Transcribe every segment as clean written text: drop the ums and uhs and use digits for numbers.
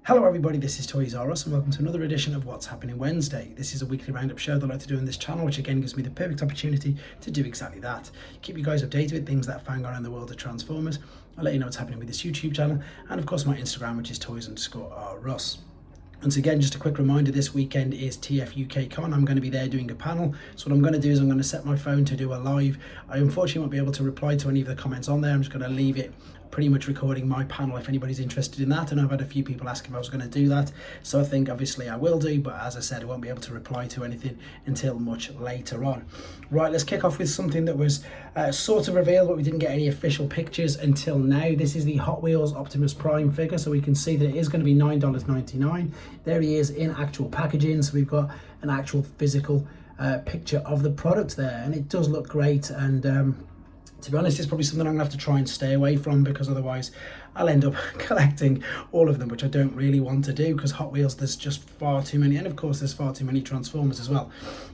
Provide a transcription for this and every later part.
Hello everybody, this is Toys R Us and welcome to another edition of What's Happening Wednesday. This is a weekly roundup show that I like to do on this channel, which again gives me the perfect opportunity to do exactly that. Keep you guys updated with things that are found around the world of Transformers. I'll let you know what's happening with this YouTube channel and of course my Instagram, which is toys_rus. Once again, just a quick reminder, this weekend is tfcon. I'm going to be there doing a panel. So what I'm going to do is I'm going to set my phone to do a live. I unfortunately won't be able to reply to any of the comments on there. I'm just going to leave it pretty much recording my panel if anybody's interested in that. And I've had a few people ask if I was going to do that. So I think obviously I will do, but as I said, I won't be able to reply to anything until much later on. Right, let's kick off with something that was sort of revealed, but we didn't get any official pictures until now. This is the Hot Wheels Optimus Prime figure. So we can see that it is going to be $9.99. There he is in actual packaging. So we've got an actual physical picture of the product there, and it does look great. And to be honest, it's probably something I'm gonna have to try and stay away from, because otherwise I'll end up collecting all of them, which I don't really want to do, because Hot Wheels, there's just far too many, and of course there's far too many Transformers as well.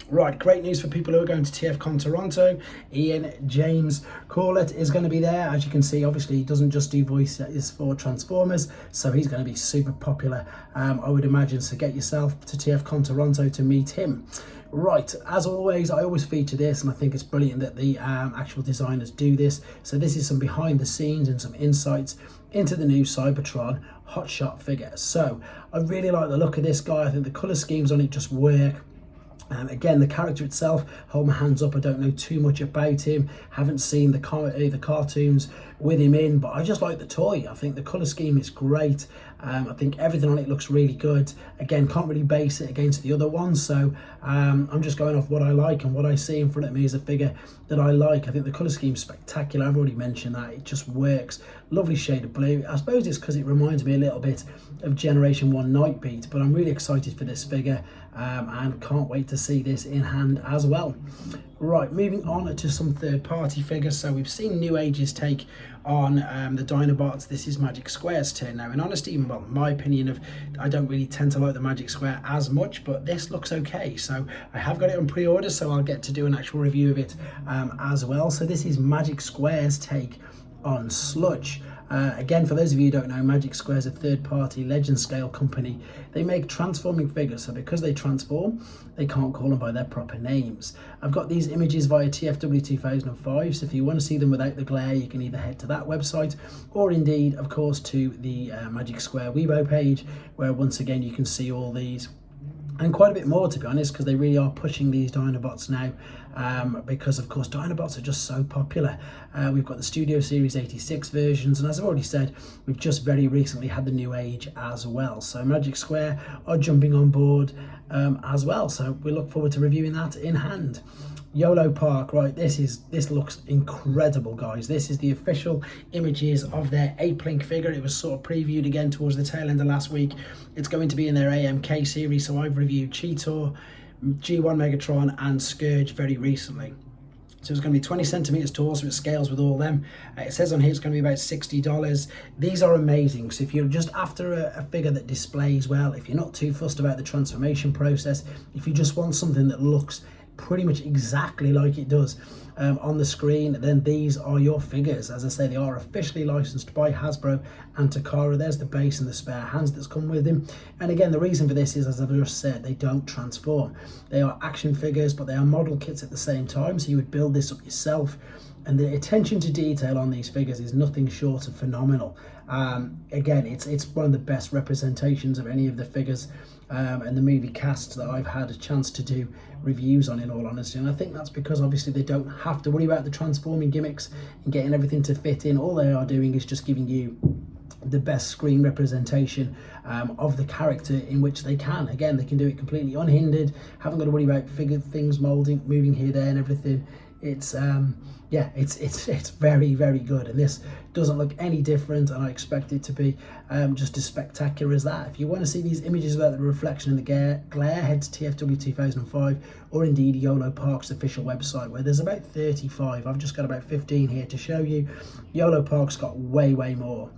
Right, great news for people who are going to tfcon Toronto. Ian James Corlett is going to be there. As you can see, obviously he doesn't just do voices for Transformers, so he's going to be super popular, I would imagine. So get yourself to tfcon Toronto to meet him. Right, as always, I always feature this, and I think it's brilliant that the actual designers do this. So this is some behind the scenes and some insights into the new Cybertron Hotshot figure. So I really like the look of this guy. I think the colour schemes on it just work. Again, the character itself, hold my hands up, I don't know too much about him, haven't seen the cartoons with him in, but I just like the toy. I think the colour scheme is great. I think everything on it looks really good. Again, can't really base it against the other ones, so I'm just going off what I like, and what I see in front of me is a figure that I like. I think the colour scheme's spectacular. I've already mentioned that. It just works. Lovely shade of blue. I suppose it's because it reminds me a little bit of Generation 1 Nightbeat, but I'm really excited for this figure, and can't wait to see this in hand as well. Right, moving on to some third-party figures. So we've seen New Age's take on the Dinobots. This is Magic Square's turn now. In honesty, well, my opinion I don't really tend to like the Magic Square as much, but this looks okay. So I have got it on pre-order, so I'll get to do an actual review of it as well. So this is Magic Square's take on Sludge. Again, for those of you who don't know, Magic Square is a third-party legend scale company. They make transforming figures, so because they transform, they can't call them by their proper names. I've got these images via TFW 2005, so if you want to see them without the glare, you can either head to that website, or indeed, of course, to the Magic Square Weibo page, where once again you can see all these. And quite a bit more, to be honest, because they really are pushing these Dinobots now, because of course Dinobots are just so popular. We've got the Studio Series 86 versions, and as I've already said, we've just very recently had the New Age as well. So Magic Square are jumping on board as well, so we look forward to reviewing that in hand. Yolopark, right, this looks incredible, guys. This is the official images of their Apelinq figure. It was sort of previewed again towards the tail end of last week. It's going to be in their AMK series, so I've reviewed Cheetor, G1 Megatron and Scourge very recently. So it's going to be 20 centimeters tall, so it scales with all them. It says on here it's going to be about $60. These are amazing. So if you're just after a figure that displays well, if you're not too fussed about the transformation process, if you just want something that looks pretty much exactly like it does on the screen, then these are your figures. As I say, they are officially licensed by Hasbro and Takara. There's the base and the spare hands that's come with them. And again, the reason for this is, as I've just said, they don't transform. They are action figures, but they are model kits at the same time, so you would build this up yourself. And the attention to detail on these figures is nothing short of phenomenal. Again, it's one of the best representations of any of the figures and the movie casts that I've had a chance to do reviews on, in all honesty. And I think that's because obviously they don't have to worry about the transforming gimmicks and getting everything to fit in. All they are doing is just giving you the best screen representation of the character in which they can. Again, they can do it completely unhindered, haven't got to worry about things molding, moving here, there and everything. It's yeah, it's very, very good, and this doesn't look any different, and I expect it to be just as spectacular as that. If you want to see these images without the reflection in the glare, head to TFW 2005 or indeed Yolopark's official website, where there's about 35. I've just got about 15 here to show you. Yolopark's got way more.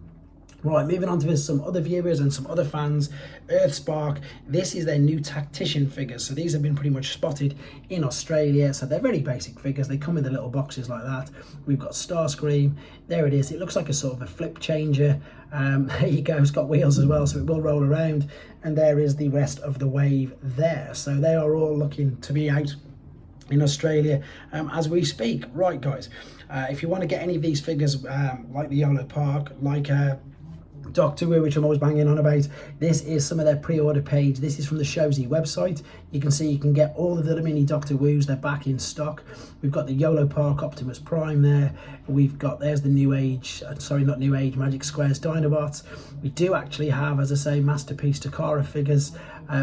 Right, moving on to some other viewers and some other fans. Earthspark, this is their new tactician figures. So these have been pretty much spotted in Australia. So they're very basic figures. They come in the little boxes like that. We've got Starscream. There it is. It looks like a sort of a flip changer. There you go. It's got wheels as well, so it will roll around. And there is the rest of the wave there. So they are all looking to be out in Australia as we speak. Right, guys, if you want to get any of these figures, like the Yolopark, like Doctor Who, which I'm always banging on about, this is some of their pre-order page. This is from the Showsy website. You can see you can get all of the mini Doctor Who's. They're back in stock. We've got the Yolopark Optimus Prime there. We've got, there's the New Age, sorry, not New Age, Magic Squares Dinobots. We do actually have, as I say, Masterpiece Takara figures,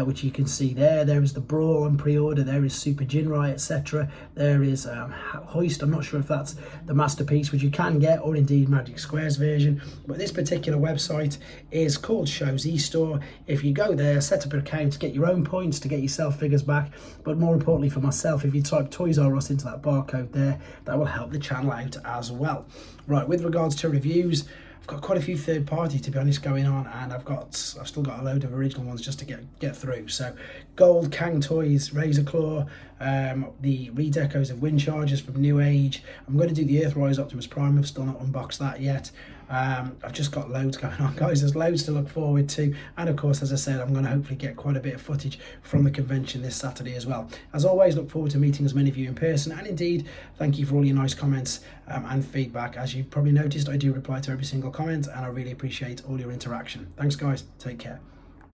which you can see there. There is the Brawl on pre-order. There is Super Jinrai, etc. There is Hoist. I'm not sure if that's the Masterpiece, which you can get, or indeed Magic Squares version. But this particular website is called Showsy Store. If you go there, set up an account, get your own points to get yourself figures back. But more importantly for myself, if you type Toys R Us into that barcode there, that will help the channel out as well. Right, with regards to reviews, I've got quite a few third party, to be honest, going on, and I've still got a load of original ones just to get through. So Gold Kang Toys, Razor Claw, the redecos of Wind Chargers from New Age. I'm going to do the Earthrise Optimus Prime. I've still not unboxed that yet. I've just got loads going on, guys. There's loads to look forward to, and of course, as I said, I'm going to hopefully get quite a bit of footage from the convention this Saturday as well. As always, look forward to meeting as many of you in person, and indeed, thank you for all your nice comments and feedback. As you've probably noticed, I do reply to every single comment, and I really appreciate all your interaction. Thanks, guys. Take care.